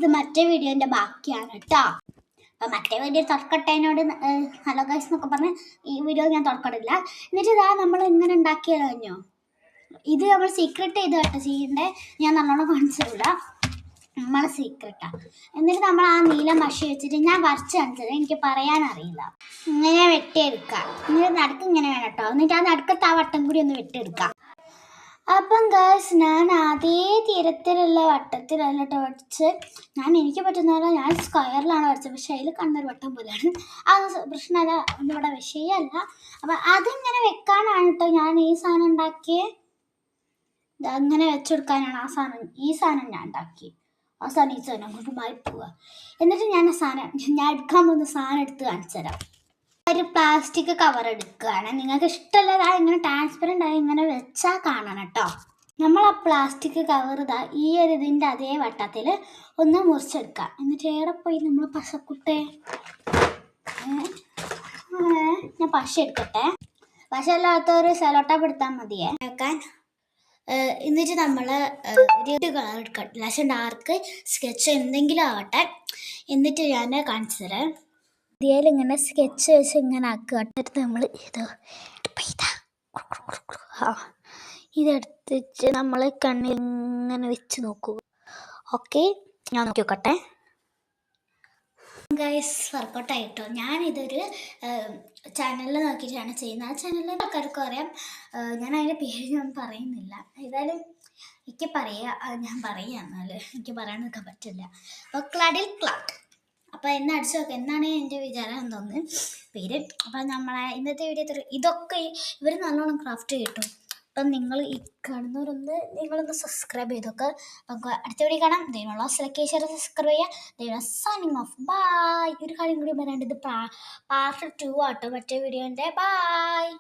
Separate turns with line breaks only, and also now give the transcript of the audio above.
ഇത് മറ്റേ വീഡിയോൻ്റെ ബാക്കിയാണ് കേട്ടോ. അപ്പം മറ്റേ വീഡിയോ തുറക്കട്ടേനോട് ഹലോ ഗൈസ് എന്നൊക്കെ പറഞ്ഞ് ഈ വീഡിയോ ഞാൻ തുറക്കണില്ല. എന്നിട്ട് ഇതാ നമ്മൾ എങ്ങനെ ഉണ്ടാക്കിയത് കഴിഞ്ഞോ, ഇത് നമ്മൾ സീക്രട്ട് ചെയ്ത് കേട്ടോ ചെയ്യണ്ടേ, ഞാൻ നല്ലോണം കാണിച്ചിട്ടില്ല, നമ്മളെ സീക്രട്ടാണ്. എന്നിട്ട് നമ്മൾ ആ നീല മഷി വെച്ചിട്ട് ഞാൻ വരച്ച് കാണിച്ചത് എനിക്ക് പറയാനറിയില്ല, ഇങ്ങനെ വെട്ടിയെടുക്കാം. എന്നിട്ട് നടുക്ക് ഇങ്ങനെ വേണം കേട്ടോ. എന്നിട്ട് ആ നടുക്കത്തെ ആ വട്ടം കൂടി ഒന്ന് വെട്ടിയെടുക്കാം. അപ്പം ഗേൾസ്, ഞാൻ അതേ തീരത്തിലുള്ള വട്ടത്തിലല്ല കേട്ടോ വരച്ച്. എനിക്ക് പറ്റുന്ന പോലെ ഞാൻ സ്ക്വയറിലാണ് വരച്ചത്, പക്ഷേ അതിൽ കണ്ണൊരു വട്ടം പോലെയാണ്. അത് പ്രശ്നമല്ല, ഇവിടെ വിഷയമല്ല. അപ്പം അതിങ്ങനെ വെക്കാനാണ് കേട്ടോ ഞാൻ ഈ സാധനം ഉണ്ടാക്കിയത്. അങ്ങനെ വെച്ചെടുക്കാനാണ് ഈ സാധനം ഞാൻ ഉണ്ടാക്കി. ഈ സാധനം അങ്ങോട്ട് മാറി പോവുക. എന്നിട്ട് ഞാൻ എടുക്കാൻ പോകുന്ന സാധനം എടുത്ത് കാണിച്ചു തരാം. ഒരു പ്ലാസ്റ്റിക് കവർ എടുക്കുകയാണ്. നിങ്ങൾക്ക് ഇഷ്ടമല്ല ഇങ്ങനെ ട്രാൻസ്പെറൻ്റ് ആയി ഇങ്ങനെ വെച്ചാൽ കാണണം കേട്ടോ. നമ്മൾ ആ പ്ലാസ്റ്റിക് കവർ ഈ ഒരു ഇതിൻ്റെ അതേ വട്ടത്തിൽ ഒന്ന് മുറിച്ചെടുക്കുക. എന്നിട്ട് ഏറെ പോയി നമ്മൾ പശക്കുട്ടെ, ഞാൻ പശ എടുക്കട്ടെ. പശ അല്ലാത്തൊരു സെലോട്ടാപ്പ് എടുത്താൽ മതിയേ വെക്കാൻ. എന്നിട്ട് നമ്മൾ ഒരു കളർ എടുക്കട്ടെ, ലാസ്റ്റ് ഡാർക്ക് സ്കെച്ച് എന്തെങ്കിലും ആവട്ടെ. എന്നിട്ട് ഞാൻ കാണിച്ചു തരാം. ഇതിൽ ഇങ്ങനെ സ്കെച്ച് വെച്ച് ഇങ്ങനെ ആക്കുക. എന്നിട്ട് നമ്മൾ ഇതെടുത്തിട്ട് നമ്മൾ കണ്ണിൽ ഇങ്ങനെ വെച്ച് നോക്കുക. ഓക്കെ, ഞാൻ നോക്കി നോക്കട്ടെ. ഗൈസ്, വർക്കൗട്ടായിട്ടോ. ഞാനിതൊരു ചാനലിൽ നോക്കിയിട്ടാണ് ചെയ്യുന്നത്. ആ ചാനലിൽ ആൾക്കാർക്ക് അറിയാം, ഞാൻ അതിൻ്റെ പേര് ഞാൻ പറയുന്നില്ല. ഏതായാലും എനിക്ക് ഞാൻ പറയാമെന്നാൽ എനിക്ക് പറയാൻ നിൽക്കാൻ പറ്റില്ല. അപ്പോൾ ക്ലഡിൽ ക്ലൗഡ്, അപ്പോൾ എന്നെ അടിച്ചു നോക്കുക എന്നാണ് എൻ്റെ വിചാരം എന്തോന്ന് പേര്. അപ്പം നമ്മളെ ഇന്നത്തെ വീഡിയോ ഇതൊക്കെ ഇവർ നല്ലോണം ക്രാഫ്റ്റ് കിട്ടും. അപ്പം നിങ്ങൾ ഈ കാണുന്നവരൊന്ന് നിങ്ങളൊന്ന് സബ്സ്ക്രൈബ് ചെയ്തൊക്കെ. നമുക്ക് അടുത്ത വീഡിയോ കാണാം. ദൈവമുള്ള ലൈക്ക് ഷെയർ സബ്സ്ക്രൈബ് ചെയ്യുക. ദൈവം സൈനിങ് ഓഫ്. ബായ്. ഒരു കാര്യം കൂടി പറയാണ്ട്, ഇത് പാർട്ട് 2 ആട്ടോ മറ്റേ വീഡിയോൻ്റെ. ബായ്.